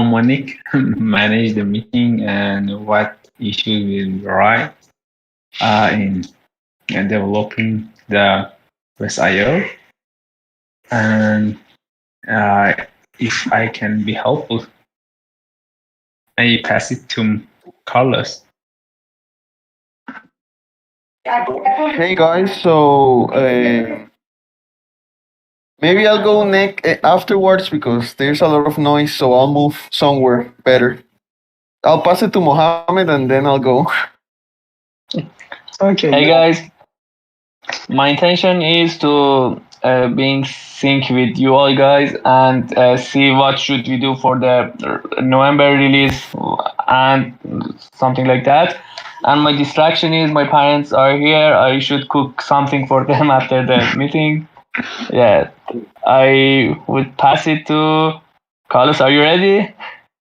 Monique manage the meeting and what issues will rise in developing the REST.io, and uh, if I can be helpful, I pass it to Carlos. Hey guys, so maybe I'll go next afterwards because there's a lot of noise, so I'll move somewhere better. I'll pass it to Mohammed and then I'll go. Okay. Hey guys, my intention is to be in sync with you all guys and see what should we do for the November release and something like that. And my distraction is my parents are here. I should cook something for them after the meeting. Yeah, I would pass it to Carlos. Are you ready?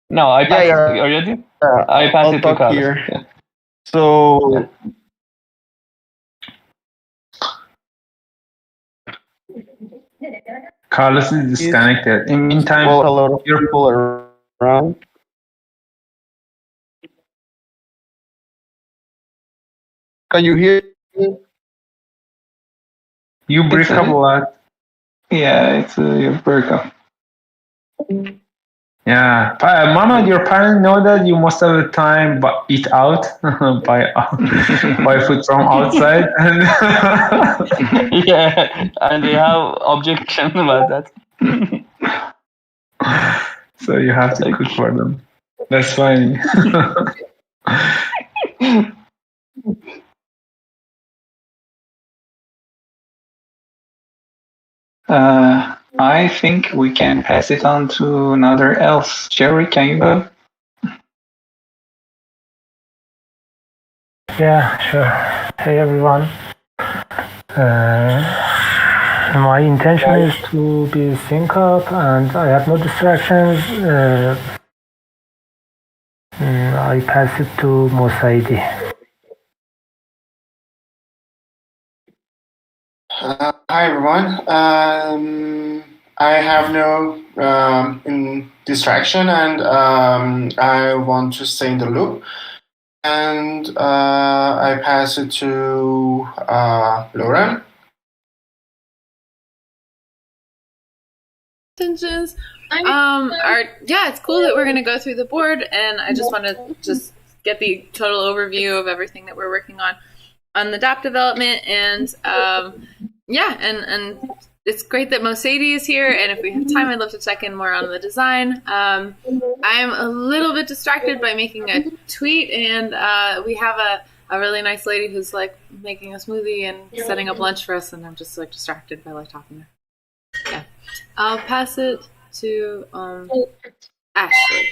No, I pass it. Are you ready? I pass it to Carlos. Here. Yeah. So. Yeah. Carlos is disconnected. In the meantime, a lot of people around. Can you hear me? You break up a lot. Yeah, it's you break up. Yeah, Mama, your parents know that you most of the time eat out, buy food from outside, and yeah, and they have objection about that. So you have to cook for them. That's fine. I think we can pass it on to another else. Jerry, can you go? Yeah, sure. Hey everyone. My intention is to be sync up and I have no distractions. I pass it to Mosaidi. Hi everyone. I have no distraction and I want to stay in the loop. And I pass it to Lauren. Intentions it's cool that we're going to go through the board, and I just want to just get the total overview of everything that we're working on the DApp development, and and it's great that Mosaidi is here, and if we have time, I'd love to check in more on the design. I'm a little bit distracted by making a tweet, and we have a really nice lady who's like making a smoothie and setting up lunch for us, and I'm just like distracted by like talking to her. Yeah, I'll pass it to Ashley.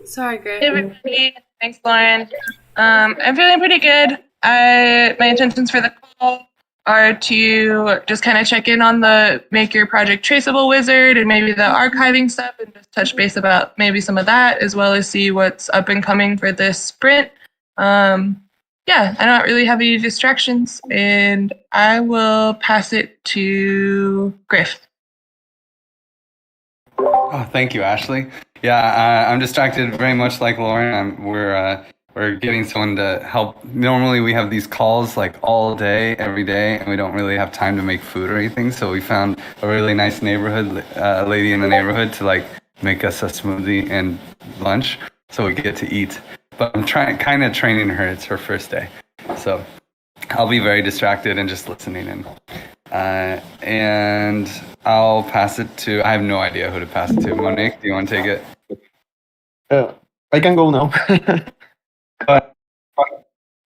Sorry, Grace. Hey everybody, thanks, Lauren. I'm feeling pretty good. My intentions for the call are to just kind of check in on the make your project traceable wizard and maybe the archiving stuff and just touch base about maybe some of that, as well as see what's up and coming for this sprint. I don't really have any distractions, and I will pass it to Griff. Oh, thank you, Ashley. Yeah, I'm distracted very much like Lauren. We're getting someone to help. Normally we have these calls like all day, every day, and we don't really have time to make food or anything. So we found a really nice neighborhood, lady in the neighborhood to like make us a smoothie and lunch so we get to eat. But I'm kind of training her. It's her first day. So I'll be very distracted and just listening in. And I'll pass it to, I have no idea who to pass it to. Monique, do you want to take it? I can go now.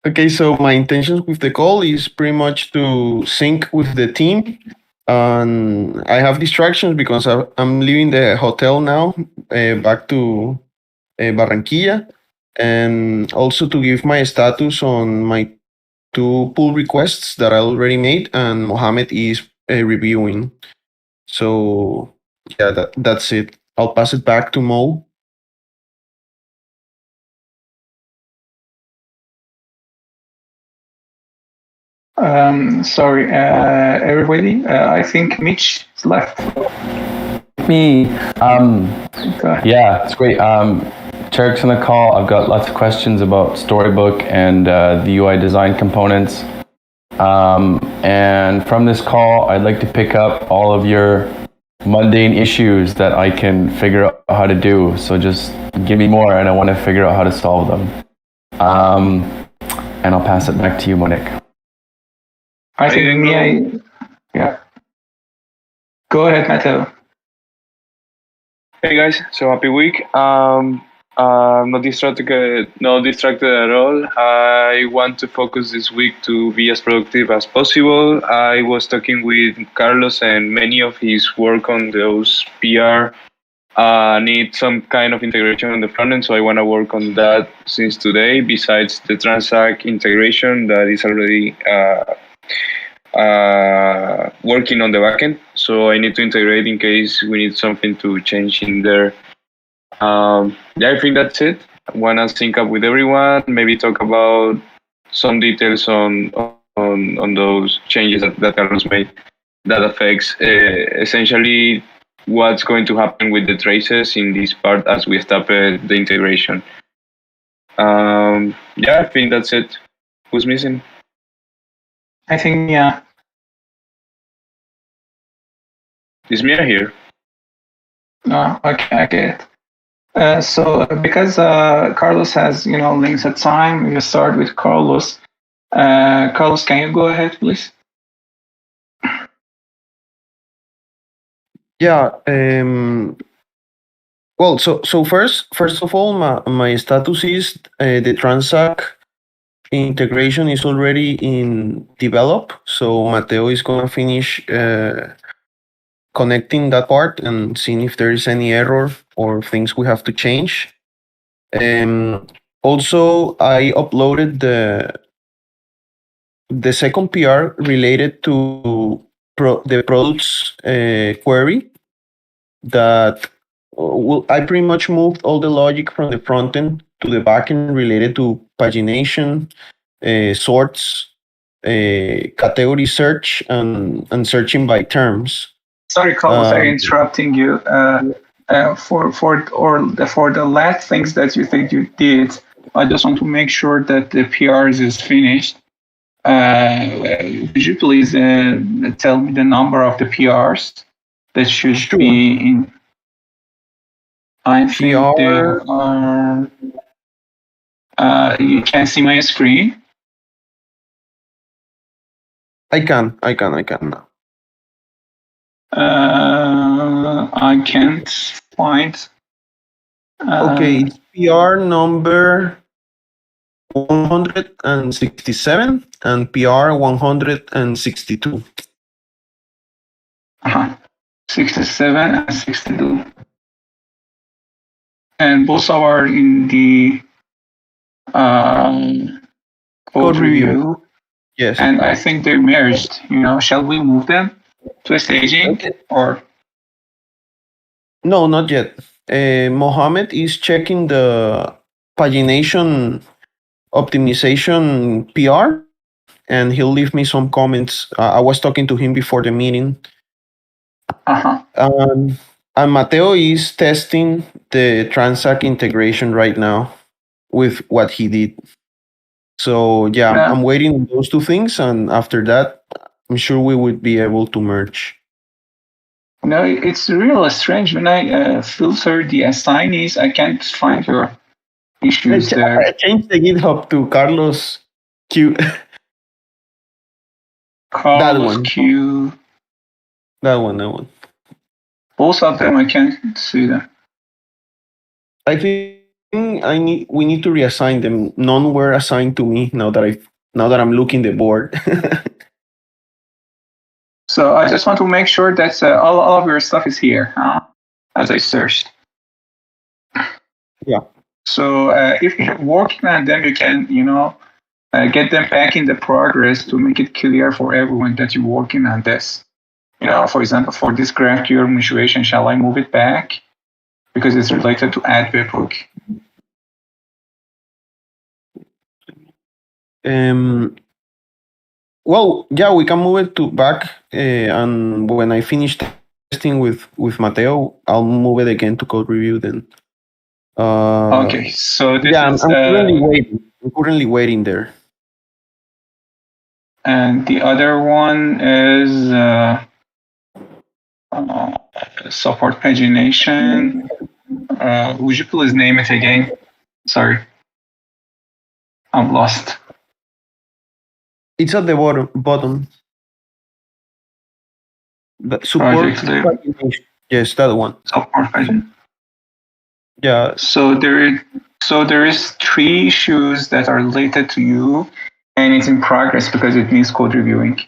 Okay, so my intentions with the call is pretty much to sync with the team. And I have distractions because I'm leaving the hotel now, back to Barranquilla, and also to give my status on my 2 pull requests that I already made, and Mohammed is reviewing. So yeah, that's it. I'll pass it back to Mo. Sorry, everybody. I think Mitch is left. Me. Go ahead. Yeah, it's great. Cherik's on the call. I've got lots of questions about Storybook and the UI design components. And from this call, I'd like to pick up all of your mundane issues that I can figure out how to do. So just give me more, and I want to figure out how to solve them. And I'll pass it back to you, Monique. I think yeah. Go ahead, Matteo. Hey guys, so happy week. Not distracted at all. I want to focus this week to be as productive as possible. I was talking with Carlos, and many of his work on those PR need some kind of integration on the front end, so I want to work on that since today, besides the Transact integration that is already working on the backend. So I need to integrate in case we need something to change in there. Yeah, I think that's it. I want to sync up with everyone, maybe talk about some details on those changes that Carlos made that affects essentially what's going to happen with the traces in this part as we start the integration. Yeah, I think that's it. Who's missing? I think, yeah. Is Mia here? No, okay, I get it. So because Carlos has, limited time, we start with Carlos. Carlos, can you go ahead, please? Yeah. Well, so first of all, my status is the Transact integration is already in develop. So Mateo is gonna finish connecting that part and seeing if there is any error or things we have to change. Also, I uploaded the second PR related to the products query that I pretty much moved all the logic from the front end to the back end related to pagination, sorts, category search, and searching by terms. Sorry, Carlos, I'm interrupting you. For the last things that you think you did, I just want to make sure that the PRs is finished. Could you please tell me the number of the PRs that should be in? I think there are. You can see my screen. I can now. I can't find. Okay, it's PR number 167 and PR 162. 67 and 62. And both are in the code review. Yes. And I think they're merged. Shall we move them to a staging or? No, not yet. Mohammed is checking the pagination optimization PR, and he'll leave me some comments. I was talking to him before the meeting. And Mateo is testing the Transact integration right now with what he did. So yeah, I'm waiting on those two things, and after that, I'm sure we would be able to merge. No, it's really strange. When I filter the assignees, I can't find your issues there. I changed the GitHub to Carlos Q. Carlos Q. That one. Both of them, I can't see them. I think we need to reassign them. None were assigned to me now that I'm looking the board. So I just want to make sure that all of your stuff is here, as I searched. Yeah. So if you're working on them, you can, get them back in the progress to make it clear for everyone that you're working on this. For example, for this GraphQL mutuation, shall I move it back? Because it's related to add webhook. Well, yeah, we can move it to back, and when I finish testing with Mateo, I'll move it again to code review then. Okay, so this Yeah, is I'm currently waiting there. and the other one is support pagination. Would you please name it again? Sorry, I'm lost. It's at the bottom. The support. Yes, that one. Support pagine. Yeah. So there is 3 issues that are related to you, and it's in progress because it needs code reviewing.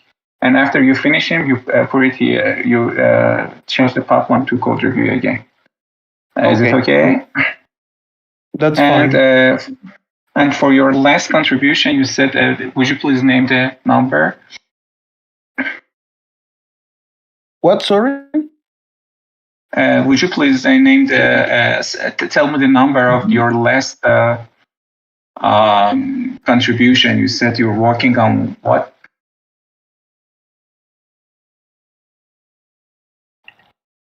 And after you finish them, you put it here. You change the pop one to code review again. Is it okay? That's fine. And for your last contribution, you said, would you please name the number? What? Sorry. Would you please name tell me the number of your last contribution? You said you're working on what?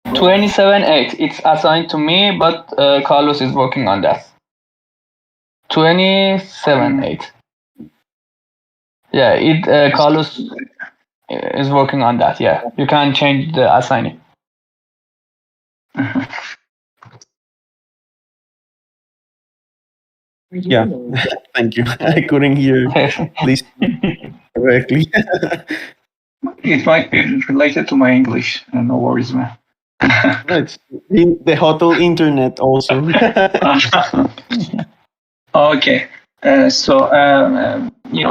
27.8. It's assigned to me, but Carlos is working on that. 27.8. Yeah, Carlos is working on that. Yeah, you can change the assignee. Yeah, thank you. I couldn't hear this correctly. It might be related to my English. No worries, man. It's the hotel internet also. Okay. So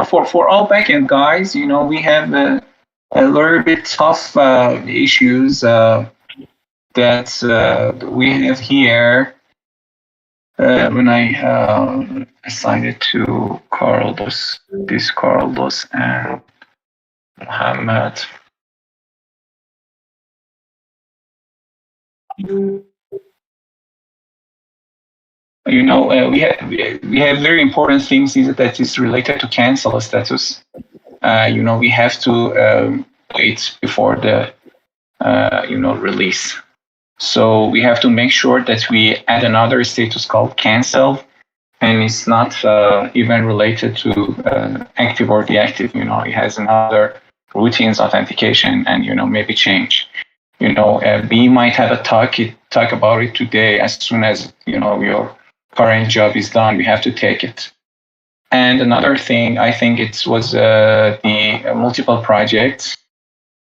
for all backend guys, we have a little bit tough issues that we have here. When I assigned it to Carlos and Mohammed. We have very important things that is related to cancel status. We have to wait before the release. So we have to make sure that we add another status called cancel, and it's not even related to active or deactive. It has another routines authentication and maybe change. We might have a talk about it today. As soon as your current job is done, we have to take it. And another thing, I think it was the multiple projects.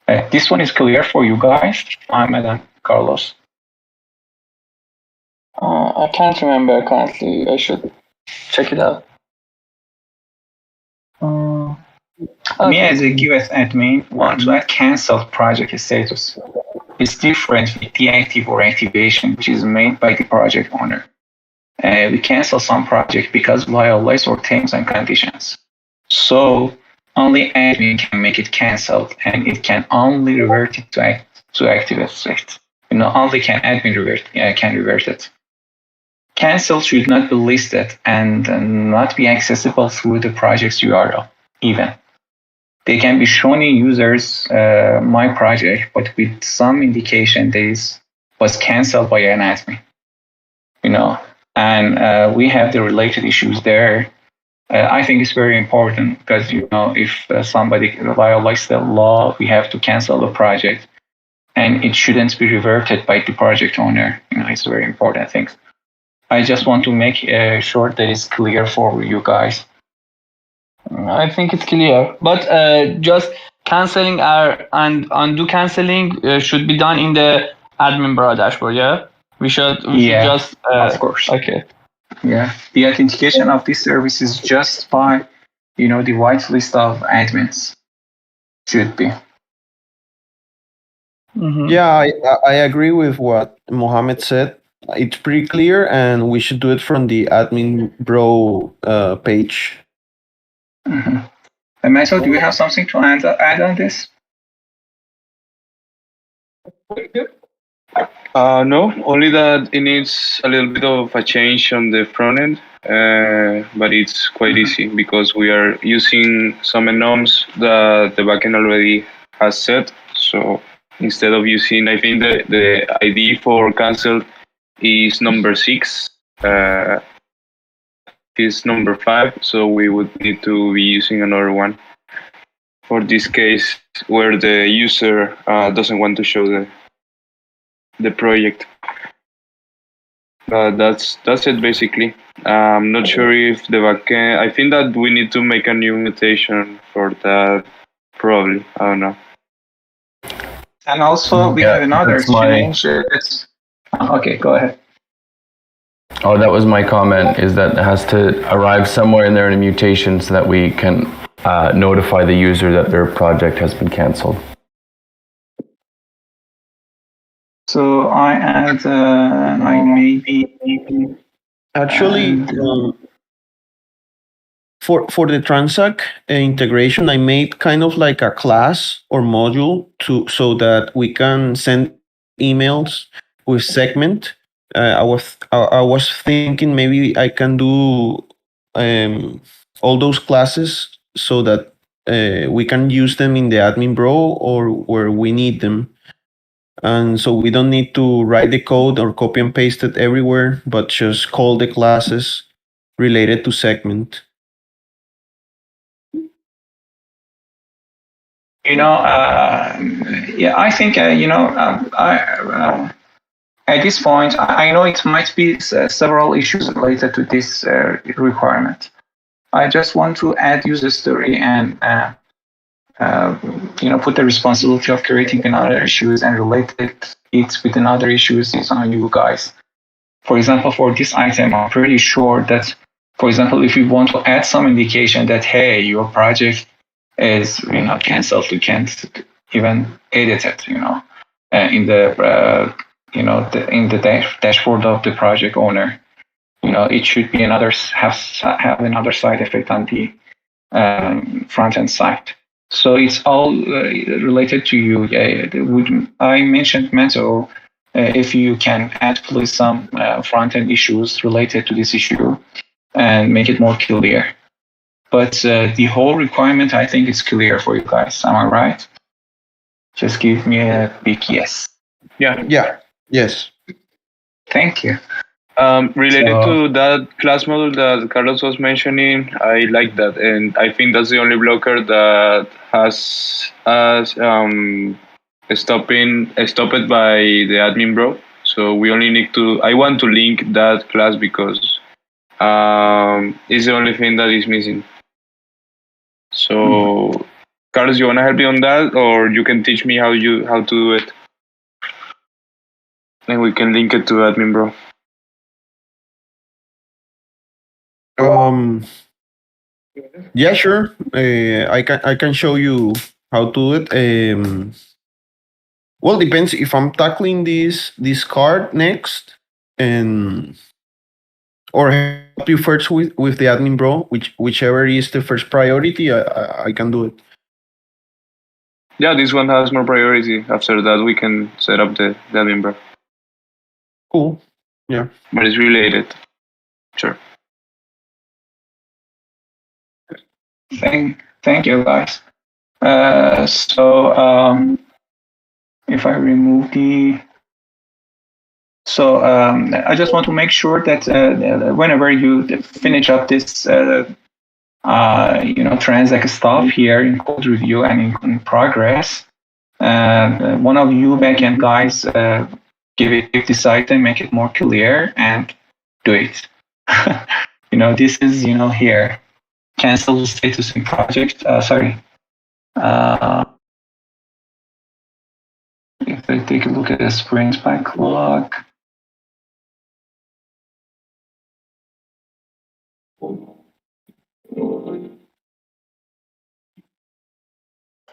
This one is clear for you guys, Ahmed and Carlos. I can't remember currently. I should check it out. Me as a Giveth admin want to add cancelled project status. It's different with deactive or activation, which is made by the project owner. We cancel some project because violates our terms and conditions. So only admin can make it cancelled, and it can only revert it to active state. Only can admin revert it. Cancel should not be listed and not be accessible through the project's URL even. They can be shown in users my project, but with some indication that was cancelled by an admin. And we have the related issues there. I think it's very important because if somebody violates the law, we have to cancel the project, and it shouldn't be reverted by the project owner. It's very important thing. I just want to make sure that it's clear for you guys. I think it's clear, but just canceling and undo canceling should be done in the admin bar dashboard. Yeah, we should just of course. Okay. Yeah, the authentication of this service is just by the whitelist of admins. Should be. Mm-hmm. Yeah, I agree with what Mohammed said. It's pretty clear, and we should do it from the admin bro page. Mm-hmm. Matthew, do you have something to add on this? No, only that it needs a little bit of a change on the front end, but it's quite easy because we are using some enums that the backend already has set. So instead of using, I think the ID for cancel is number 6. Is number 5, so we would need to be using another one for this case where the user doesn't want to show the project. That's it basically. I'm not sure if the backend. I think that we need to make a new mutation for that. Probably, I don't know. And also we have another change. Okay, go ahead. Oh, that was my comment, is that it has to arrive somewhere in there in a mutation so that we can notify the user that their project has been canceled. So I add, I maybe... Actually, for the Transact integration, I made kind of like a class or module so that we can send emails with segment. I was thinking maybe I can do all those classes so that we can use them in the admin bro or where we need them. And so we don't need to write the code or copy and paste it everywhere, but just call the classes related to segment. Yeah, I think, at this point, I know it might be several issues related to this requirement. I just want to add user story and put the responsibility of creating another issues and related it with another issues is on you guys. For example, for this item, I'm pretty sure that, for example, if you want to add some indication that, hey, your project is canceled, you can't even edit it, in the in the dashboard of the project owner, it should be have another side effect on the front end side. So it's all related to you. I mentioned Mento. If you can add please some front end issues related to this issue and make it more clear. But the whole requirement, I think, is clear for you guys. Am I right? Just give me a big yes. Yeah. Yes. Thank you. Related to that class model that Carlos was mentioning, I like that, and I think that's the only blocker that has stopped by the admin bro. So we only need to. I want to link that class because it's the only thing that is missing. So, Carlos, you wanna help me on that, or you can teach me how to do it, and we can link it to admin bro. Yeah, sure. I can show you how to do it. Well, depends if I'm tackling this card next, or help you first with the admin bro, whichever is the first priority. I can do it. Yeah, this one has more priority. After that, we can set up the admin bro. Cool. Yeah. But it's related. Sure. Thank you, guys. If I remove I just want to make sure that whenever you finish up this, Transact stuff here in code review and in progress, one of you backend guys give this item, make it more clear, and do it. This is here. Cancel status in project. If I take a look at the sprint backlog.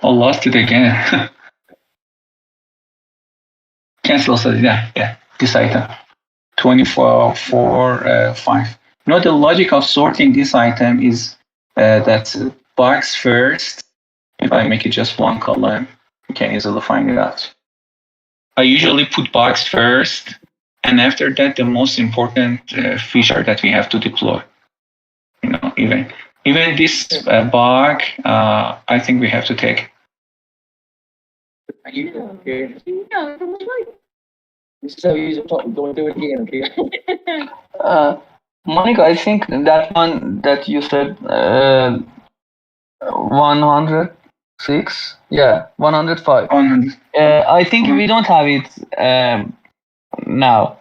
I lost it again. Cancel status. Yeah. This item. 24/4/5. The logic of sorting this item is that box first. If I make it just one column, you can easily find it out. I usually put box first, and after that, the most important feature that we have to deploy. Even this bug, I think we have to take. Okay. This is how you use it. Don't do it again, okay? Monica, I think that one that you said, 106. Yeah, 105. 100. I think we don't have it now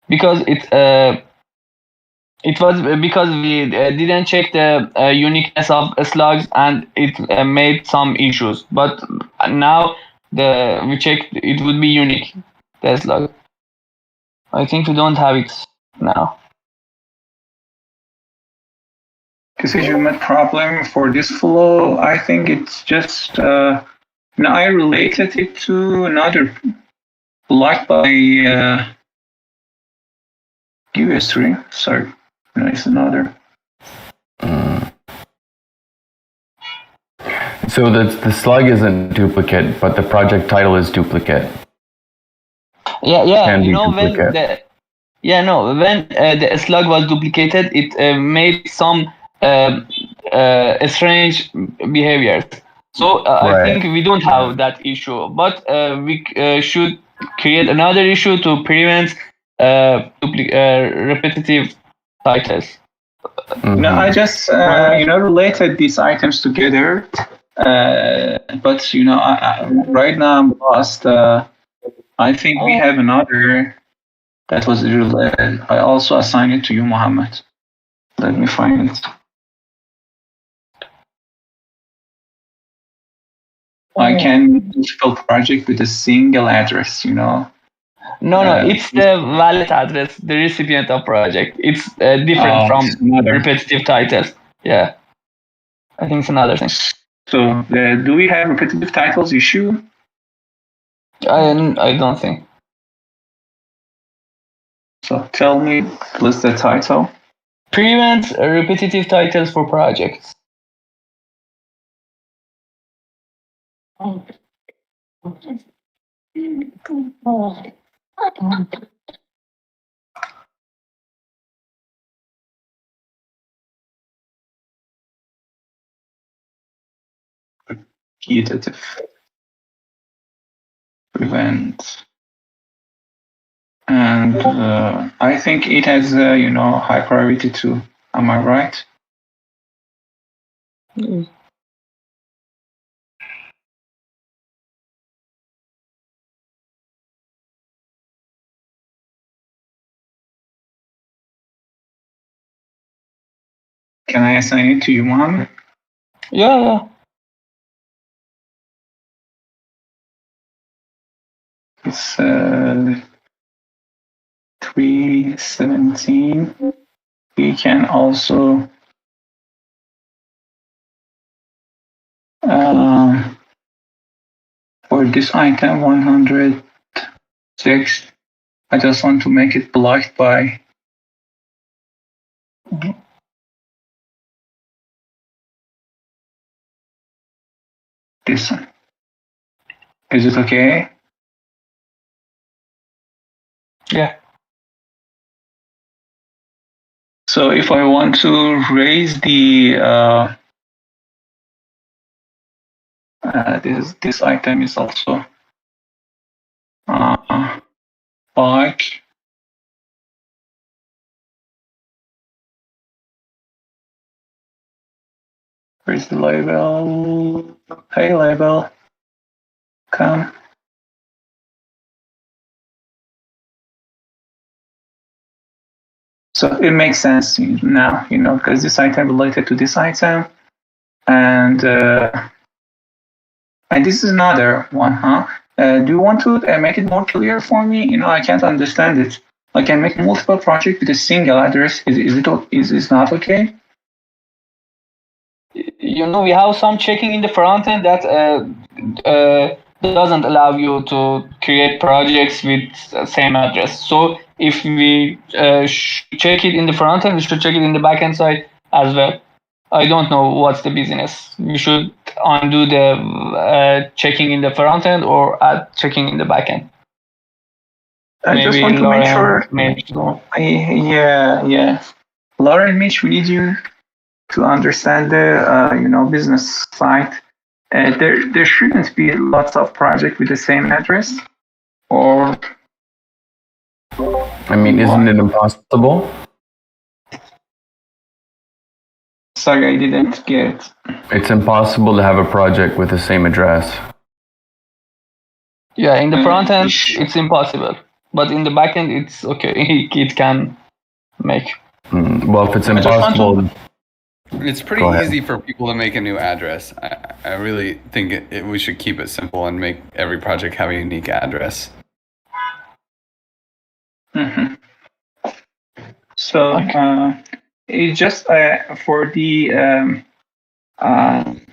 because it was because we didn't check the uniqueness of slugs and it made some issues. But now we checked, it would be unique, the slug. I think we don't have it now. Decision problem for this flow, I think it's just I related it to another block by Giveth string. Sorry, no, it's another. So the slug isn't duplicate, but the project title is duplicate. Yeah. Can be When duplicate. when the slug was duplicated, it made some strange behaviors. So I Right. think we don't have that issue, but we should create another issue to prevent repetitive titles. No, I just related these items together, but right now I'm lost. I think we have another that was related. I also assigned it to you, Mohammed. Let me find it. I can multiple project with a single address, No, it's the valid address, the recipient of project. It's different from repetitive titles. Yeah, I think it's another thing. So, do we have repetitive titles issue? I don't think. So, tell me, list the title. Prevent repetitive titles for projects. Repetitive. Prevent. And I think it has, high priority too. Am I right? Mm. Can I assign it to you, Mohammed? Yeah. It's 317. We can also for this item 106. I just want to make it blocked by this one. Is it okay? Yeah. So if I want to raise the this item is also block. Where's the label? Hey, label. Come. So it makes sense now, because this item related to this item, and this is another one, huh? Do you want to make it more clear for me? I can't understand it. I can make multiple projects with a single address. Is it not okay? We have some checking in the front end that doesn't allow you to create projects with the same address. So if we check it in the front end, we should check it in the backend side as well. I don't know what's the business. We should undo the checking in the front end or add checking in the backend. I just want to make sure. Yeah. Laura and Mitch, we need you to understand the business side. there shouldn't be lots of projects with the same address, or I mean, isn't it impossible? sorry, I didn't get. It's impossible to have a project with the same address. Yeah, in the front end, it's impossible. But in the back end, it's okay. It can make. Well, if it's impossible... It's pretty easy for people to make a new address. I really think we should keep it simple and make every project have a unique address. Mm-hmm. So it's just for the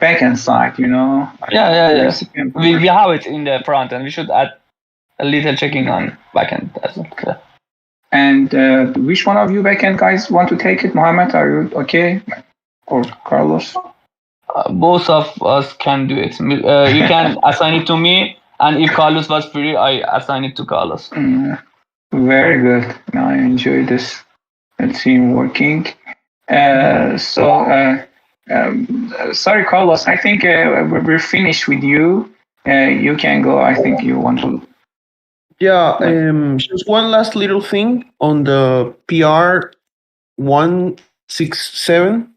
backend side, you know. Yeah. We have it in the front end. We should add a little checking on backend as well. Yeah. And which one of you backend guys want to take it? Mohammed, are you okay? Or Carlos? Both of us can do it. You can assign it to me, and if Carlos was free, I assign it to Carlos. Very good. I enjoy this team working. Sorry, Carlos. I think we're finished with you. You can go. I think you want to. Yeah. Just one last little thing on the PR 167.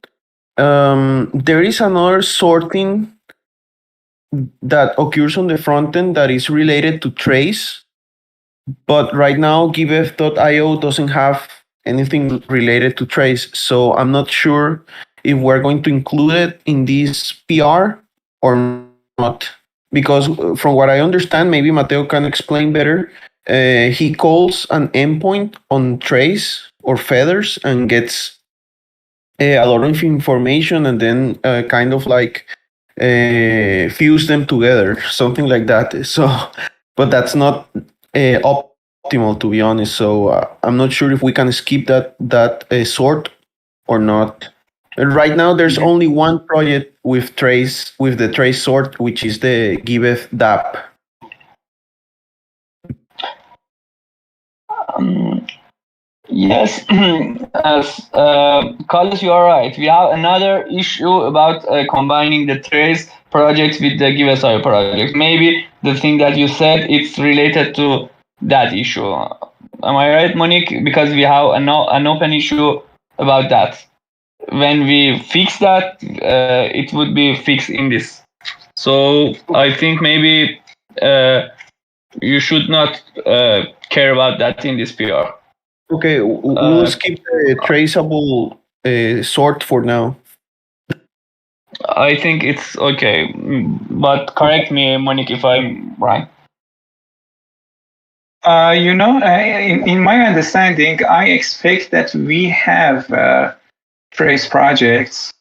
There is another sorting that occurs on the front end that is related to trace, but right now Giveth.io doesn't have anything related to trace, so I'm not sure if we're going to include it in this PR or not, because from what I understand, maybe Mateo can explain better, he calls an endpoint on trace or feathers and gets a lot of information and then kind of like fuse them together, something like that. So, but that's not optimal, to be honest. So I'm not sure if we can skip that sort or not. Right now, there's only one project with the trace sort, which is the Giveth DApp. Yes, Carlos, you are right. We have another issue about combining the trace project with the Giveth.io project. Maybe the thing that you said, it's related to that issue. Am I right, Monique? Because we have an open issue about that. When we fix that, it would be fixed in this. So I think maybe you should not care about that in this PR. Okay, we'll skip the traceable sort for now. I think it's okay, but correct me, Monique, if I'm right. In my understanding, I expect that we have trace projects,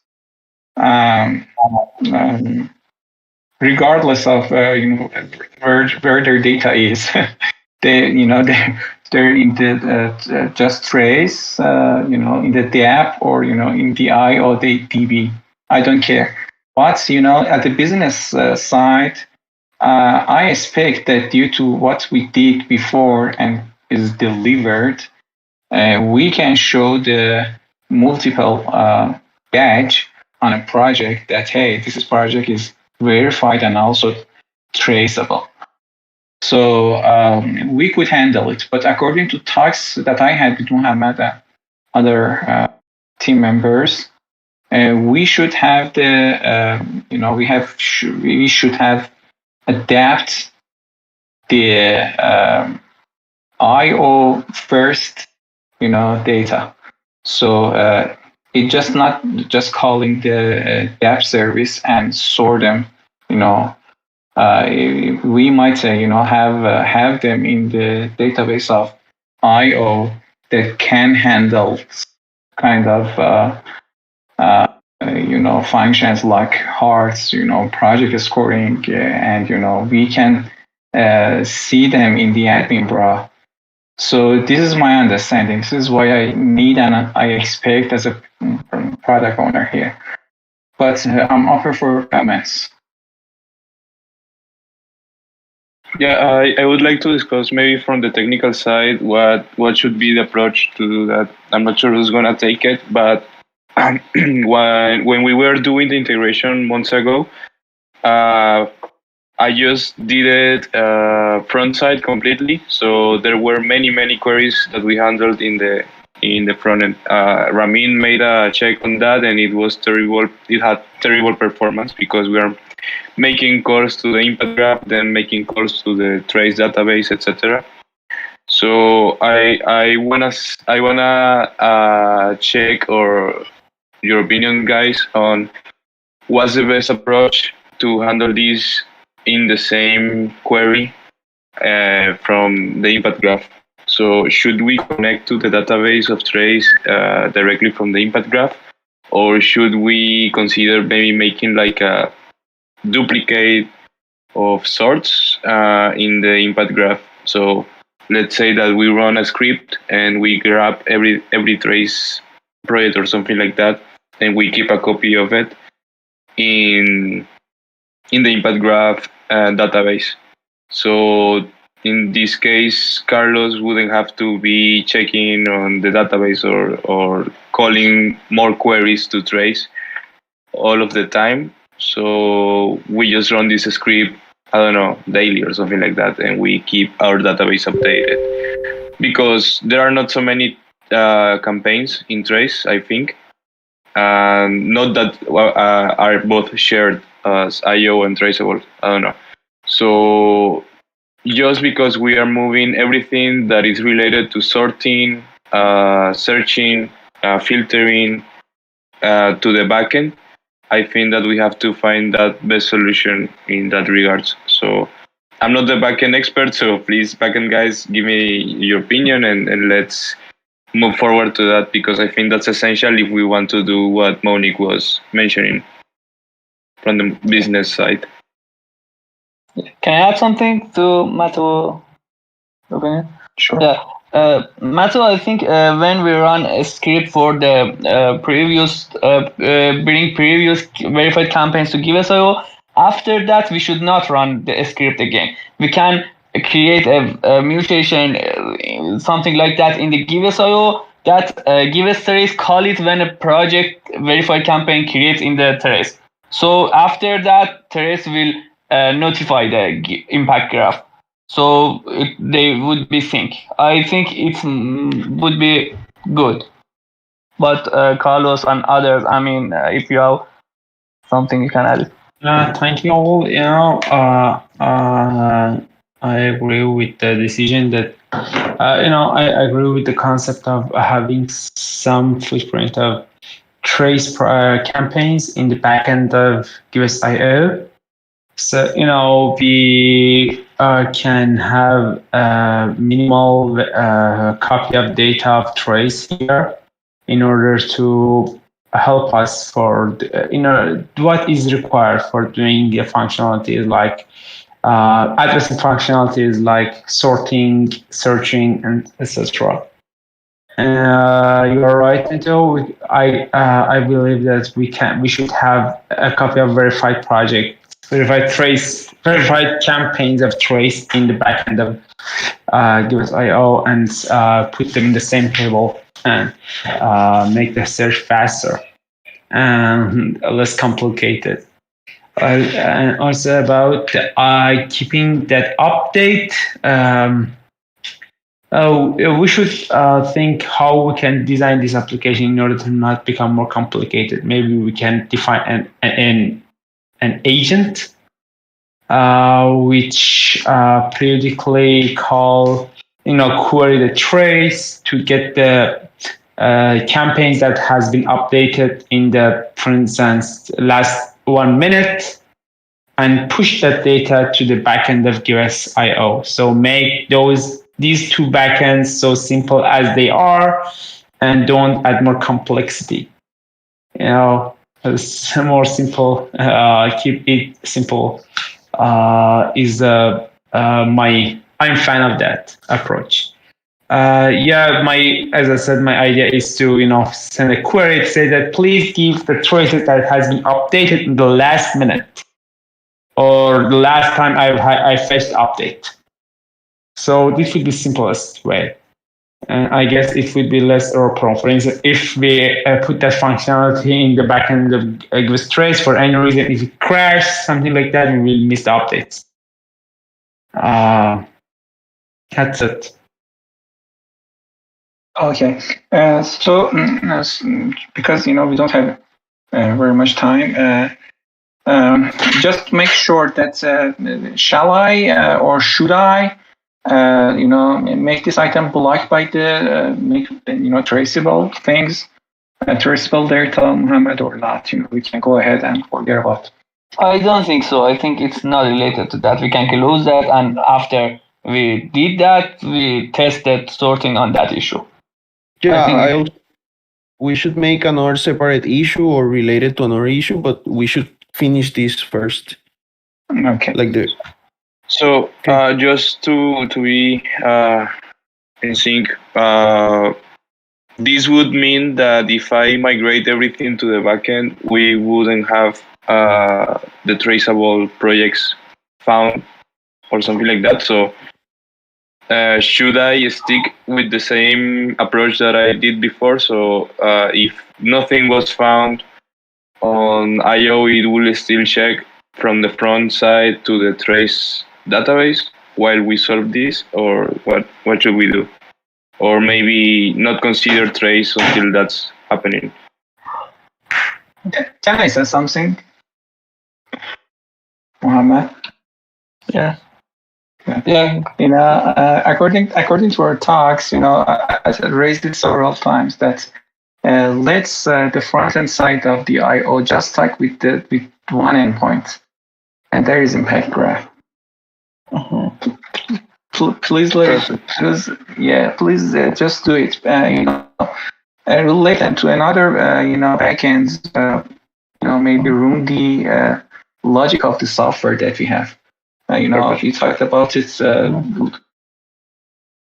regardless of where their data is. They're in the just trace, in the DApp or in DI or the DB. I don't care. But at the business side, I expect that due to what we did before and is delivered, we can show the multiple badge on a project that, hey, this project is verified and also traceable. So we could handle it. But according to talks that I had with Muhammad and other team members, we should have we should have adapt the IO first, data. So it's just not just calling the DApp service and store them, we might say, have them in the database of IO that can handle kind of, functions like hearts, project scoring, and, we can see them in the admin bra. So this is my understanding. This is why I need and I expect as a product owner here. But I'm open for comments. Yeah, I would like to discuss maybe from the technical side what should be the approach to do that. I'm not sure who's gonna take it, but when we were doing the integration months ago, I just did it front side completely. So there were many queries that we handled in the front end. Ramin made a check on that, and it was terrible. It had terrible performance because we are making calls to the impact graph, then making calls to the trace database, etc. So I wanna check or your opinion, guys, on what's the best approach to handle this in the same query from the impact graph. So should we connect to the database of trace directly from the impact graph, or should we consider maybe making like a duplicate of sorts in the impact graph? So let's say that we run a script and we grab every trace project or something like that, and we keep a copy of it in the impact graph database. So in this case, Carlos wouldn't have to be checking on the database or calling more queries to trace all of the time. So we just run this script, I don't know, daily or something like that, and we keep our database updated. Because there are not so many campaigns in Trace, I think. Not that are both shared as IO and traceable. I don't know. So just because we are moving everything that is related to sorting, searching, filtering to the backend, I think that we have to find that best solution in that regards. So I'm not the backend expert, so please, backend guys, give me your opinion and let's move forward to that, because I think that's essential if we want to do what Monique was mentioning from the business side. Can I add something to Matthew's opinion? Sure. Yeah. Matthew, I think when we run a script for the previous bring previous verified campaigns to Giveth.io, after that we should not run the script again. We can create a mutation, something like that in the Giveth.io that Giveth trace call it when a project verified campaign creates in the trace. So after that, trace will notify the impact graph. So they would be sync. I think it would be good. But Carlos and others, I mean, if you have something you can add. Thank you all. I agree with the decision that, I agree with the concept of having some footprint of trace campaigns in the backend of Giveth.io. So, we can have a minimal copy of data of trace here in order to help us for, what is required for doing the functionalities like addressing functionalities like sorting, searching, and etc. You are right, Nito. I believe that we should have a copy of verified campaigns of trace in the backend of Giveth.io and put them in the same table and make the search faster and less complicated. And also about keeping that update. We should think how we can design this application in order to not become more complicated. Maybe we can define an agent which periodically query the trace to get the campaigns that has been updated in the, for instance, last 1 minute, and push that data to the backend of Giveth.io. So make these two backends so simple as they are, and don't add more complexity. It's more simple. Keep it simple. I'm fan of that approach. As I said, my idea is to send a query to say that please give the traces that has been updated in the last minute or the last time I fetched update. So this would be the simplest way. And I guess it would be less error prone. For instance, if we put that functionality in the backend of Giveth trace for any reason, if it crashes, something like that, we will miss the updates. That's it. Okay. So because we don't have very much time, just make sure that shall I or should I make this item blocked by the make traceable things, traceable data, Muhammad, or not? We can go ahead and forget about. I don't think so. I think it's not related to that. We can close that, and after we did that, we tested sorting on that issue. Yeah, we should make another separate issue or related to another issue, but we should finish this first. Okay. Like the. So just to be in sync, this would mean that if I migrate everything to the backend, we wouldn't have the traceable projects found or something like that. So should I stick with the same approach that I did before? So if nothing was found on I/O, it will still check from the front side to the trace database while we solve this, or what should we do? Or maybe not consider trace until that's happening. Can I say something, Muhammad? Yeah. According to our talks, I raised it several times that let's the front end side of the I/O just talk with one endpoint, and there is impact graph. Please just do it. Relate it to another backends. Maybe ruin the logic of the software that we have. We talked about it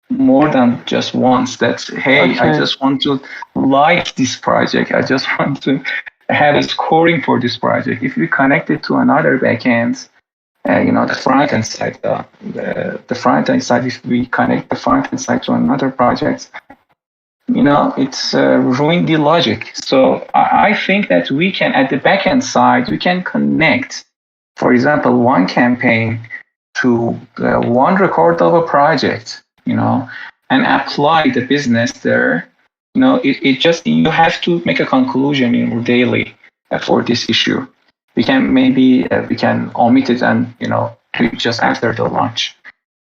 more than just once. That hey, I just want to like this project. I just want to have a scoring for this project. If we connect it to another backend, the front end side, the front end side. If we connect the front end side to another project, it's ruin the logic. So I think that we can, at the backend side, we can connect, for example, one campaign to one record of a project, and apply the business there. It just, you have to make a conclusion in your daily for this issue. We can omit it and do it just after the launch.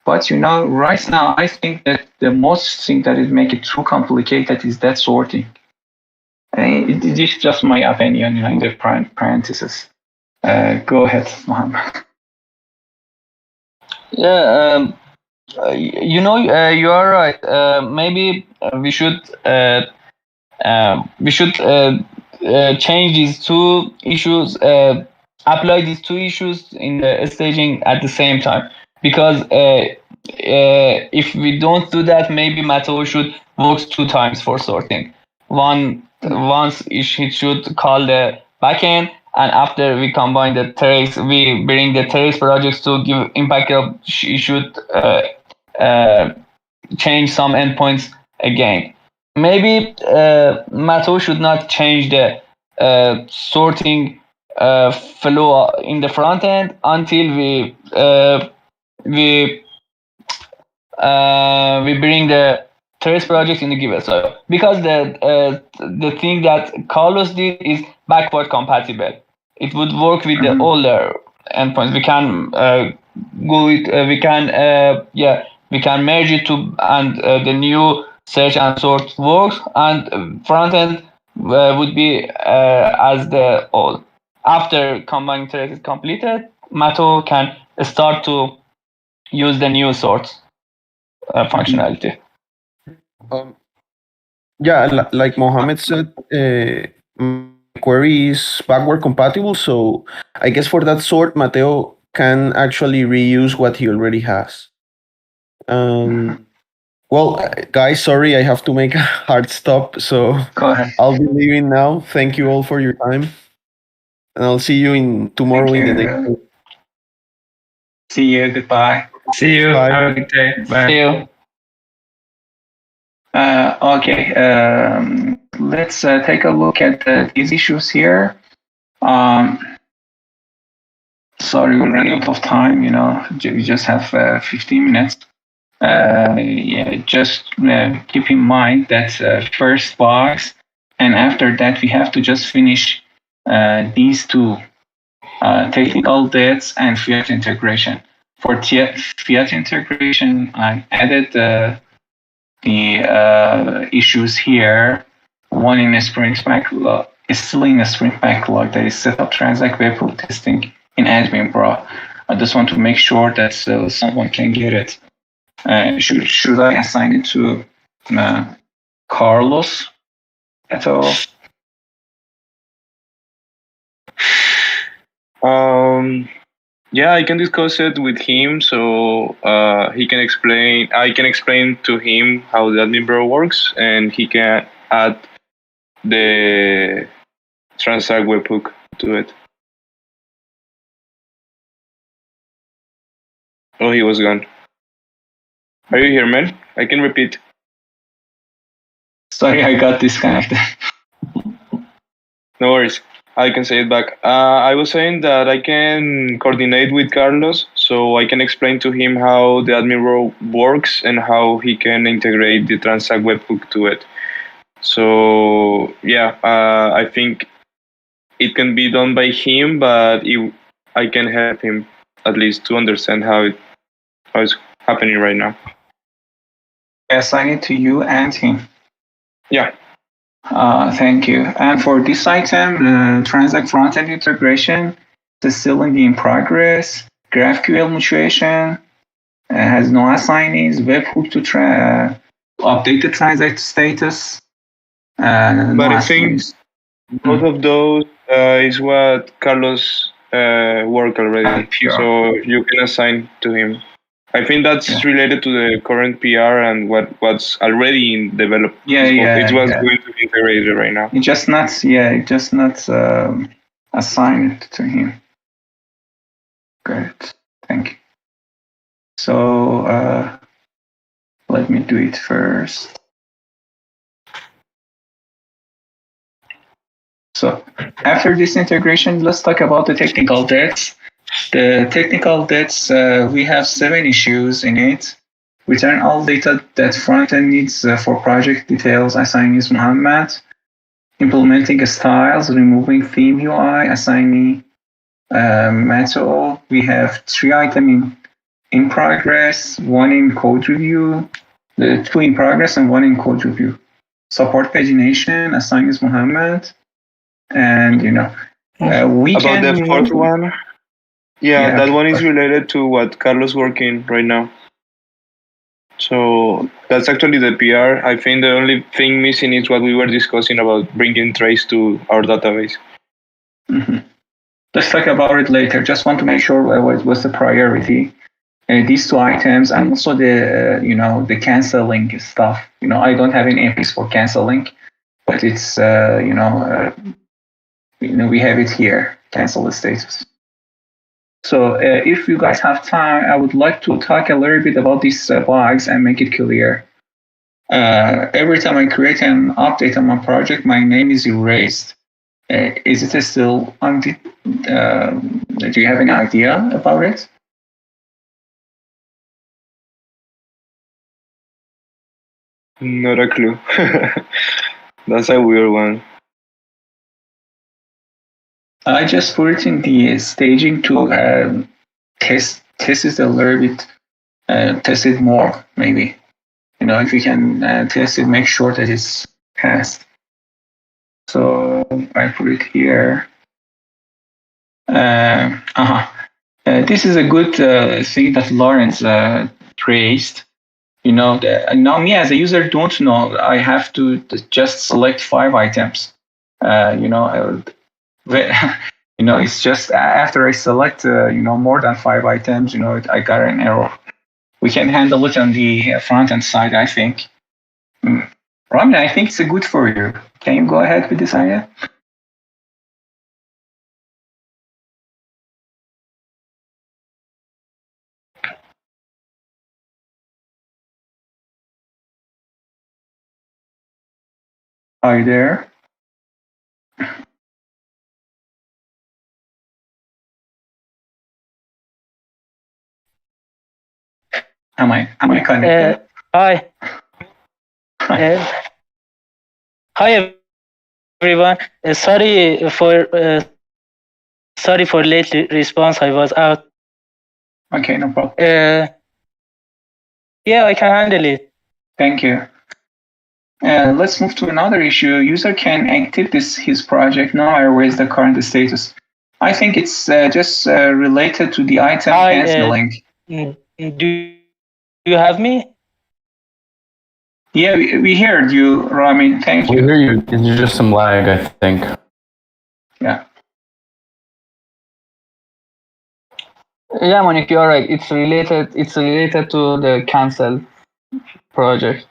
But right now, I think that the most thing that is make it too complicated is that sorting. And this is just my opinion in the parentheses. Go ahead, Mohammed. Yeah, you are right. Maybe we should change these two issues, apply these two issues in the staging at the same time. Because if we don't do that, maybe Mateo should work 2 times for sorting. Once it should call the backend, and after we combine the trace, we bring the trace projects to give impact up. It should change some endpoints again. Maybe Mateo should not change the sorting flow in the front end until we bring the trace project in the Giveth. So because the thing that Carlos did is backward compatible. It would work with the older endpoints. We can we can merge it to, and the new search and sort works, and front end would be as the old. After combining trace is completed, Mateo can start to use the new sort functionality. Like Mohammed said, query is backward compatible, so I guess for that sort, Mateo can actually reuse what he already has. Well, guys, sorry, I have to make a hard stop, so go ahead. I'll be leaving now. Thank you all for your time, and I'll see you tomorrow in the next week. See you. Goodbye. See you. Bye. Have a good day. Bye. See you. Okay, let's take a look at these issues here. Sorry, we're running out of time. We just have 15 minutes. Yeah, just keep in mind that first box, and after that we have to just finish these two, technical debts and fiat integration. For fiat integration, I added the issues here. One in a sprint backlog is still in a sprint backlog that is set up transact webhook testing in admin bro. I just want to make sure that someone can get it. Should I assign it to Carlos at all? Yeah, I can discuss it with him, so he can explain. I can explain to him how the admin bro works, and he can add the transact webhook to it. Oh, he was gone. Are you here, man? I can repeat. Sorry, I got disconnected. No worries. I can say it back. I was saying that I can coordinate with Carlos, so I can explain to him how the admin role works and how he can integrate the transact webhook to it. So yeah, I think it can be done by him, but I can help him at least to understand how it's happening right now. Assign it to you and him. Yeah. Thank you. And for this item, transact front-end integration is still in progress. GraphQL mutuation has no assignees. Webhook to update the transact status. But I think both of those is what Carlos worked already, so you can assign to him. I think that's related to the current PR and what's already in development. It's what's going to be integrated right now. It just not assign it to him. Great, thank you. So let me do it first. So after this integration, let's talk about the technical debts. The technical debts, we have 7 issues in it. Return all data that front-end needs for project details, assignees Muhammad. Implementing styles, removing theme UI, assignee Mato. We have 3 items in progress, 1 in code review, 2 in progress and 1 in code review. Support pagination, assignees Muhammad. And we about can the fourth one. Yeah, that one is related to what Carlos working right now. So that's actually the PR. I think the only thing missing is what we were discussing about bringing trace to our database. Mm-hmm. Let's talk about it later. Just want to make sure what was the priority. These 2 items and also the the canceling stuff. I don't have any fix for canceling, but it's we have it here. Cancel the status. So if you guys have time, I would like to talk a little bit about these bugs and make it clear. Every time I create an update on my project, my name is erased. Is it still on the, do you have any idea about it? Not a clue. That's a weird one. I just put it in the staging to test it a little bit, test it more, maybe. If you can test it, make sure that it's passed. So I put it here. This is a good thing that Lawrence praised. Now me as a user don't know. I have to just select 5 items. It's just after I select more than 5 items, I got an error. We can handle it on the front end side, I think. Ramin, I think it's good for you. Can you go ahead with this idea? Are you there? Am I connected? Hi. Hi everyone. Sorry for late response. I was out. Okay, no problem. Yeah, I can handle it. Thank you. Let's move to another issue. User can active his project now. I raise the current status. I think it's just related to the item canceling. Do you have me? Yeah, we heard you, Ramin. Thank you. We hear you. There's just some lag, I think. Yeah. Yeah, Monique, you're right. It's related to the cancel project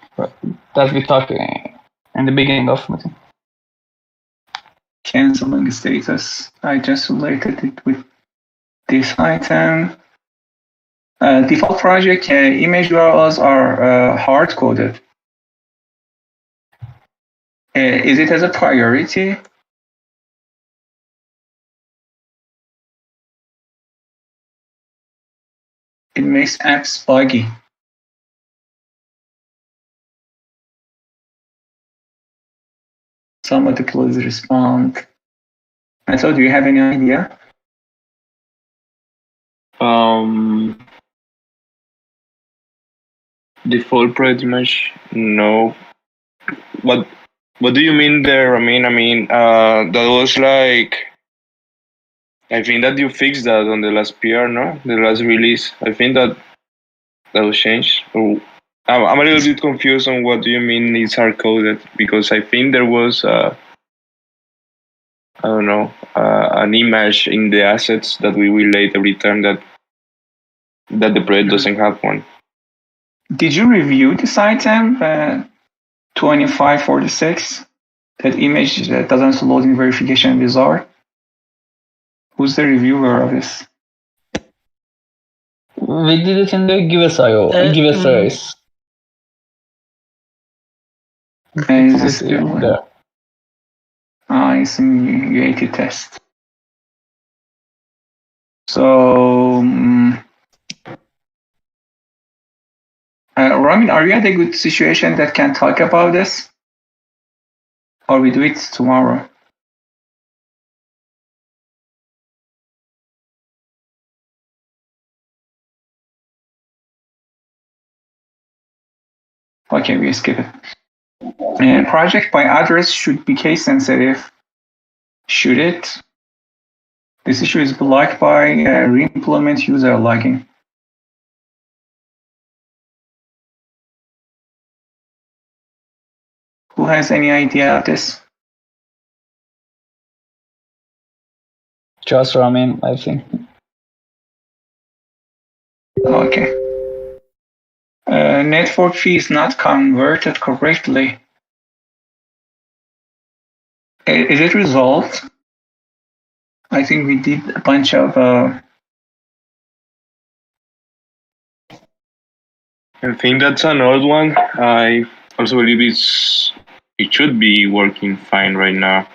that we talked in the beginning of meeting. Canceling status. I just related it with this item. Default project image URLs are hard coded. Is it as a priority? It makes apps buggy. Somebody please respond. So do you have any idea? Default project image? No. What do you mean there? I mean, that was like, I think that you fixed that on the last PR, no? The last release. I think that was changed. Or I'm a little bit confused on what do you mean it's hard coded, because I think there was I don't know, an image in the assets that we will later return that the project doesn't have one. Did you review this item 2546? That image that doesn't load in verification wizard? Who's the reviewer of this? We did it in the Giveth Giveth race. Is this there? It's in UAT test. So, Ramin, are you at a good situation that can talk about this? Or we do it tomorrow? Okay, we skip it. Project by address should be case sensitive. Should it? This issue is blocked by re-implement user logging. Who has any idea of this? Just Ramin, I think. Okay. Network fee is not converted correctly. Is it resolved? I think we did a bunch of. I think that's an old one. I also believe it should be working fine right now.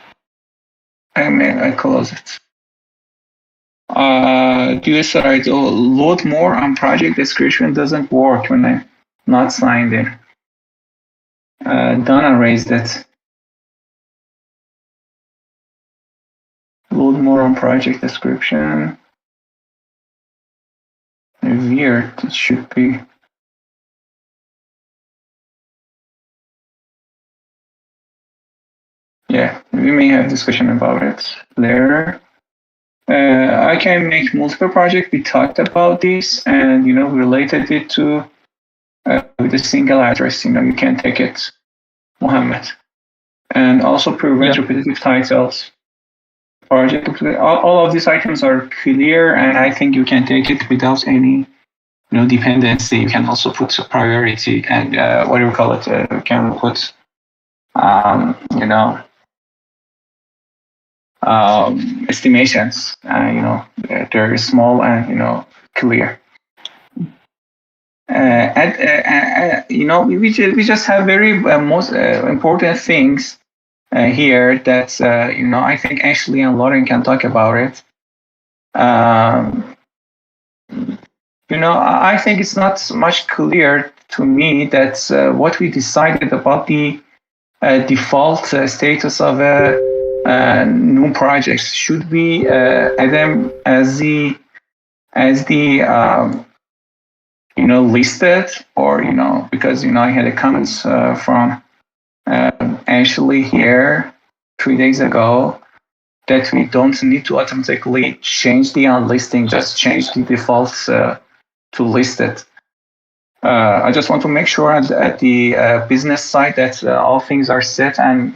I close it. DSR load more on project description doesn't work when I'm not signed in. Donna raised it. Load more on project description. Weird, it should be. Yeah, we may have discussion about it later. I can make multiple projects. We talked about this, and related it to with a single address. You can take it, Mohammed, and also prevent repetitive titles. Project. All of these items are clear, and I think you can take it without any, dependency. You can also put a priority and what do you call it? You can put, estimations. They're small and clear. We just have very most important things here that I think Ashley and Lauren can talk about it. I think it's not so much clear to me that what we decided about the default status of new projects. Should we add them as the listed, or because I had a comments from Ashley here 3 days ago that we don't need to automatically change the unlisting, just change the default to listed. I just want to make sure at the business side that all things are set and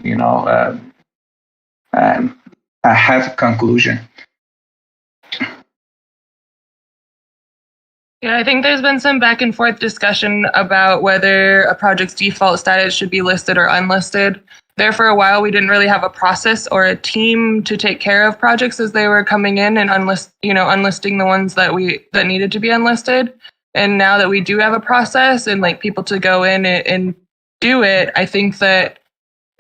have a conclusion. Yeah, I think there's been some back and forth discussion about whether a project's default status should be listed or unlisted. There for a while, we didn't really have a process or a team to take care of projects as they were coming in and unlisting the ones that needed to be unlisted. And now that we do have a process and people to go in and do it, I think that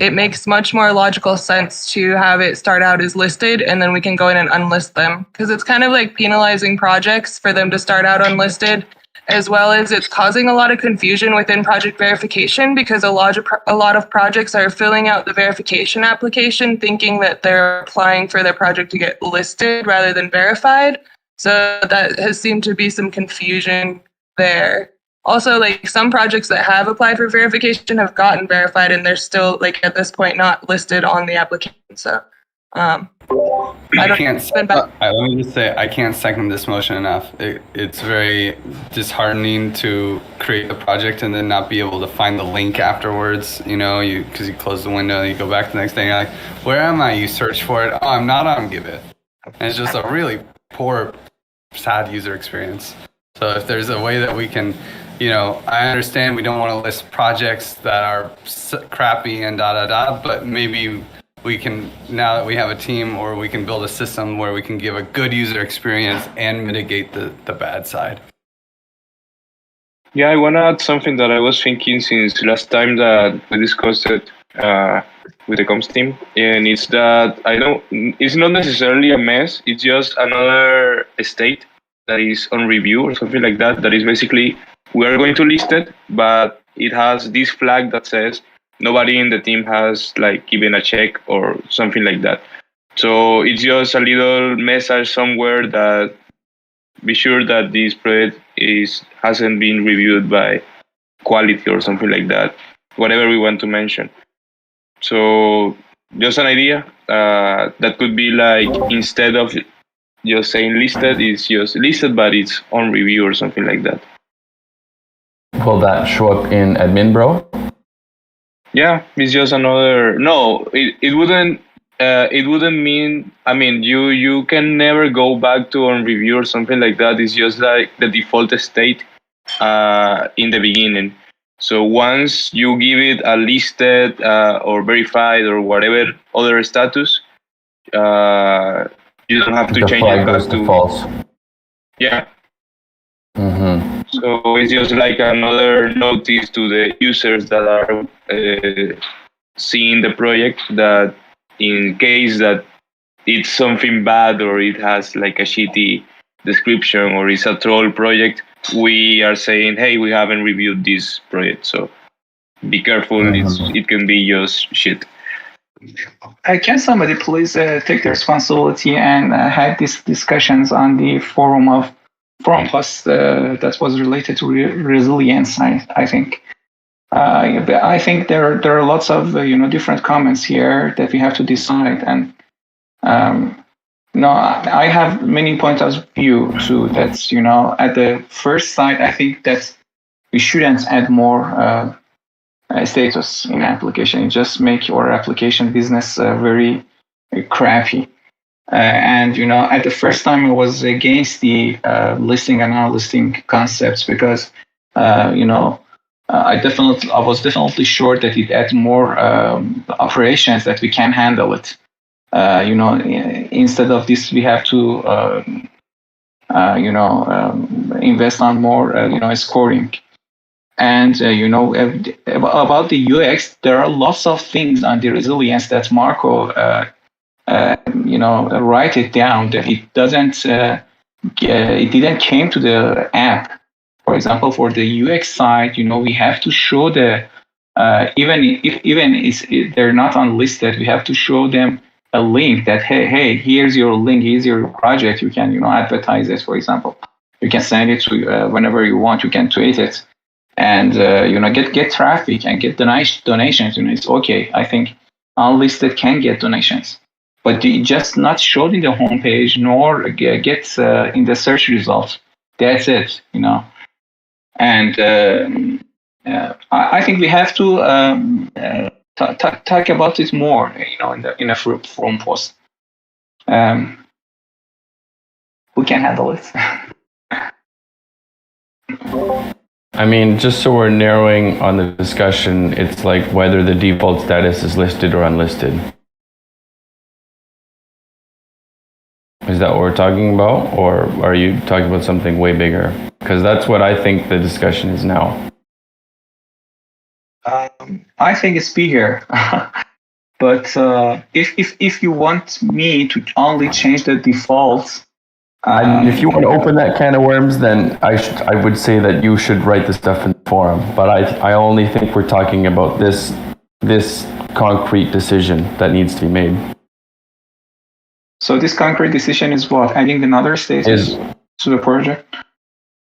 it makes much more logical sense to have it start out as listed and then we can go in and unlist them, because it's kind of like penalizing projects for them to start out unlisted, as well as it's causing a lot of confusion within project verification, because a lot of projects are filling out the verification application thinking that they're applying for their project to get listed rather than verified. So that has seemed to be some confusion there. Also, some projects that have applied for verification have gotten verified and they're still at this point not listed on the application. So let me just say, I can't second this motion enough. It's very disheartening to create a project and then not be able to find the link afterwards, because you close the window and you go back the next day and you're like, where am I? You search for it. Oh, I'm not on Giveth. And it's just a really poor, sad user experience. So if there's a way that we can, I understand we don't want to list projects that are crappy and but maybe we can, now that we have a team, or we can build a system where we can give a good user experience and mitigate the bad side. Yeah, I want to add something that I was thinking since last time that we discussed it with the comms team, and it's that it's not necessarily a mess, it's just another state that is on review or something like that. That is basically, we are going to list it, but it has this flag that says nobody in the team has given a check or something like that. So it's just a little message somewhere that be sure that this project hasn't been reviewed by quality or something like that, whatever we want to mention. So just an idea that could be instead of just saying listed, it's just listed, but it's on review or something like that. Will that show up in admin, bro? Yeah, it's just another. No, it wouldn't. It wouldn't mean. I mean, you can never go back to on review or something like that. It's just the default state in the beginning. So once you give it a listed or verified or whatever other status, you don't have to change it back to false. Yeah. Mm-hmm. So it's just another notice to the users that are seeing the project, that in case that it's something bad or it has a shitty description or it's a troll project, we are saying, hey, we haven't reviewed this project, so be careful. Mm-hmm. It can be just shit. Can somebody please take the responsibility and have these discussions on the forum post that was related to resilience? I think. I think there are lots of different comments here that we have to decide, and I have many points of view too. That's at the first sight, I think that we shouldn't add more status in application. It just make your application business very crappy. And at the first time I was against the listing and non-listing concepts because I was definitely sure that it adds more operations that we can handle it. Instead of this, we have to invest on more scoring. And about the UX, there are lots of things on the resilience that Marco, write it down that it doesn't, it didn't came to the app. For example, for the UX side, we have to show the even if they're not unlisted, we have to show them a link that hey, here's your link, here's your project. You can advertise it. For example, you can send it to whenever you want. You can tweet it, and get traffic and get donations. It's okay. I think unlisted can get donations, but just not showed in the homepage nor gets in the search results. That's it. And I think we have to talk about it more, in a forum post. Who can handle it? I mean, just so we're narrowing on the discussion, it's like whether the default status is listed or unlisted. Is that what we're talking about? Or are you talking about something way bigger? Because that's what I think the discussion is now. I think it's bigger. But if you want me to only change the defaults, if you want to open that can of worms, then I would say that you should write the stuff in the forum. But I only think we're talking about this concrete decision that needs to be made. So this concrete decision is what? Adding another status to the project?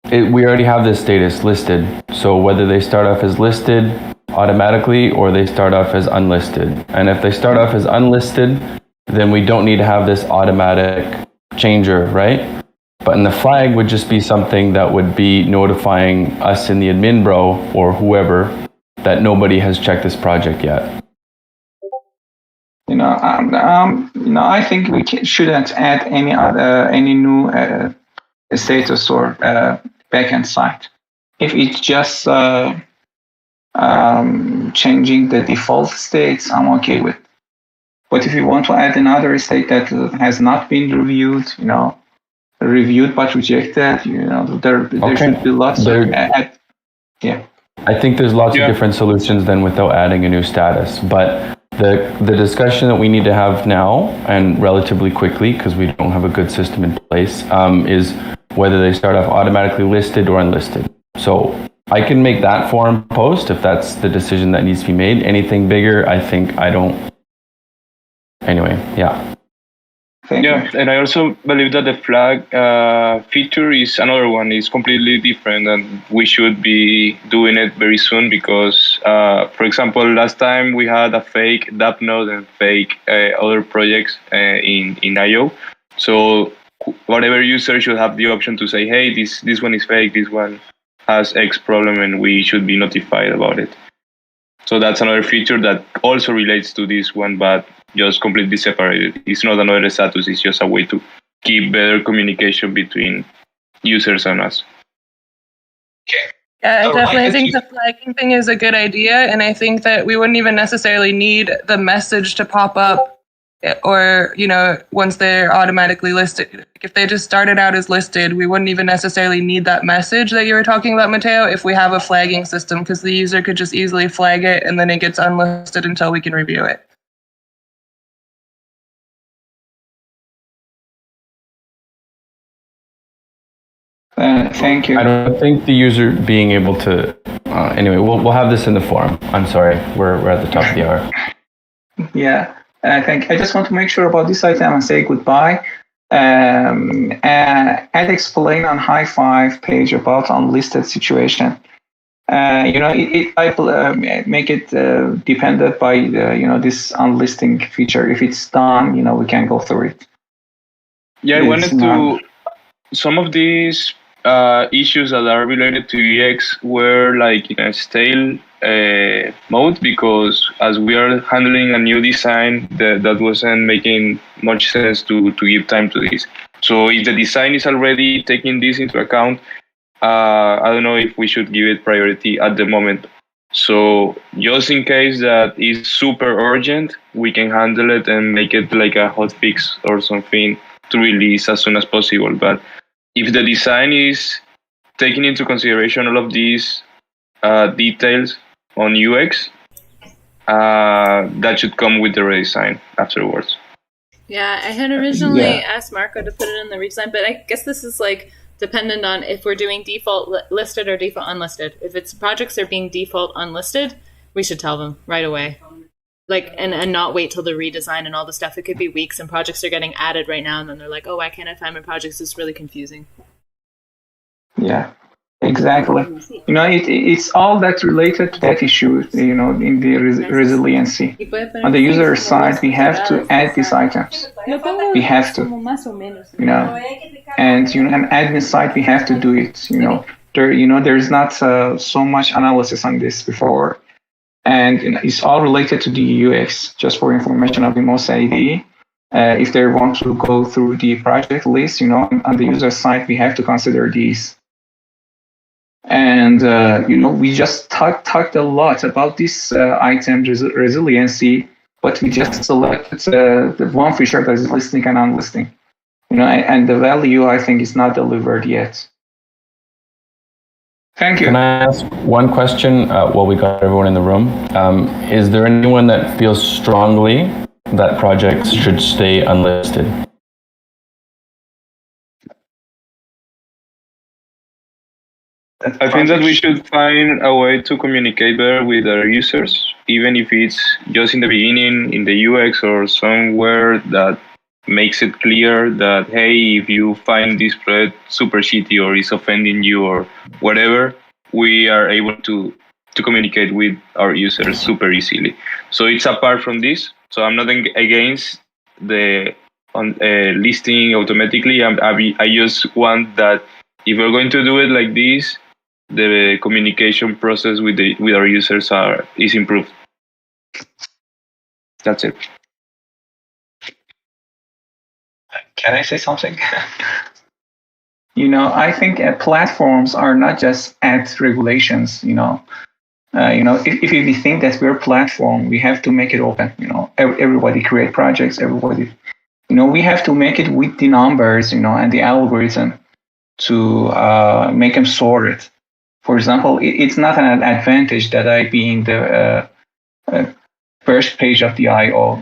We already have this status listed. So whether they start off as listed automatically or they start off as unlisted. And if they start off as unlisted, then we don't need to have this automatic changer, right? But in the flag would just be something that would be notifying us in the admin bro or whoever that nobody has checked this project yet. I think we shouldn't add any new status or backend site. If it's just changing the default states, I'm okay with. But if you want to add another state that has not been reviewed, reviewed but rejected, there should be lots of. Yeah. I think there's lots of different solutions than without adding a new status, but. The discussion that we need to have now, and relatively quickly, because we don't have a good system in place, is whether they start off automatically listed or unlisted. So I can make that forum post if that's the decision that needs to be made. Anything bigger, I think I don't. Anyway, yeah. Yeah, and I also believe that the flag feature is another one. It's completely different, and we should be doing it very soon because, for example, last time we had a fake DApp node and fake other projects in IO. So whatever user should have the option to say, hey, this one is fake, this one has X problem, and we should be notified about it. So that's another feature that also relates to this one, but just completely separated. It's not another status, it's just a way to keep better communication between users and us. Yeah, I definitely think the flagging thing is a good idea, and I think that we wouldn't even necessarily need the message to pop up or, once they're automatically listed. If they just started out as listed, we wouldn't even necessarily need that message that you were talking about, Mateo, if we have a flagging system, because the user could just easily flag it and then it gets unlisted until we can review it. Thank you. I don't think the user being able to. Anyway, we'll have this in the forum. I'm sorry, we're at the top of the hour. Yeah, I just want to make sure about this item and say goodbye. And explain on High Five page about unlisted situation. I make it dependent by this unlisting feature. If it's done, we can go through it. Yeah, I wanted to. Some of these issues that are related to UX were like in a stale mode because as we are handling a new design, that wasn't making much sense to give time to this. So if the design is already taking this into account, I don't know if we should give it priority at the moment. So just in case that is super urgent, we can handle it and make it like a hot fix or something to release as soon as possible. But if the design is taking into consideration all of these details on UX, that should come with the redesign afterwards. Yeah, I had originally asked Marco to put it in the redesign, but I guess this is like dependent on if we're doing default listed or default unlisted. If it's projects are being default unlisted, we should tell them right away. Like, and not wait till the redesign and all the stuff. It could be weeks and projects are getting added right now and then they're like, oh, why can't I find my projects? It's really confusing. Yeah, exactly. It's all that's related to that issue, in the resiliency. On the user side, we have to add these items. We have to, and on admin side, we have to do it. There's not so much analysis on this before. And it's all related to the UX, just for information of the Mosaic. If they want to go through the project list, on the user side, we have to consider these. And, we just talked a lot about this item resiliency, but we just selected the one feature that is listing and unlisting. And the value, I think, is not delivered yet. Thank you. Can I ask one question while we got everyone in the room? Is there anyone that feels strongly that projects should stay unlisted? I think that we should find a way to communicate better with our users, even if it's just in the beginning, in the UX or somewhere that makes it clear that, hey, if you find this project super shitty or is offending you or whatever, we are able to communicate with our users super easily. So it's apart from this. So I'm not against the listing automatically. I just want that if we're going to do it like this, the communication process with our users is improved. That's it. Can I say something? I think platforms are not just ad regulations. If we think that we're a platform, we have to make it open. Everybody create projects. Everybody, we have to make it with the numbers, and the algorithm to make them sorted. For example, it's not an advantage that I be in the first page of the I/O.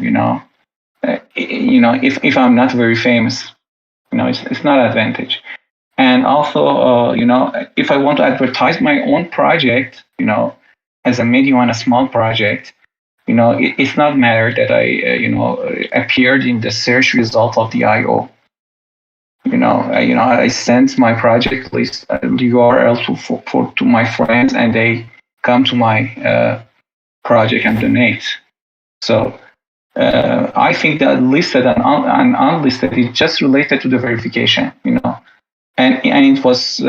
If I'm not very famous, it's not an advantage. And also, if I want to advertise my own project, as a medium and a small project, it's not matter that I, appeared in the search result of the I/O. I sent my project list, the URL to my friends, and they come to my project and donate. So I think that listed and unlisted is just related to the verification, and it was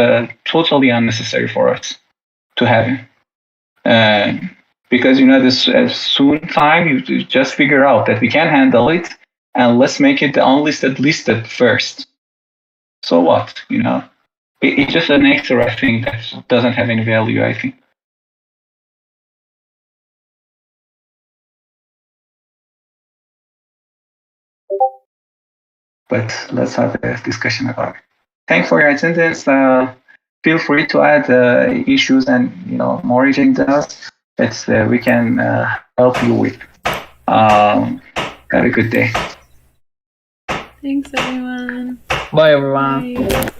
totally unnecessary for us to have it. Because this soon time you just figure out that we can handle it, and let's make it the unlisted listed first. So what? It's just an extra thing that doesn't have any value, I think. But let's have a discussion about it. Thanks for your attendance. Feel free to add issues and more agendas that we can help you with. Have a good day. Thanks, everyone. Bye, everyone. Bye.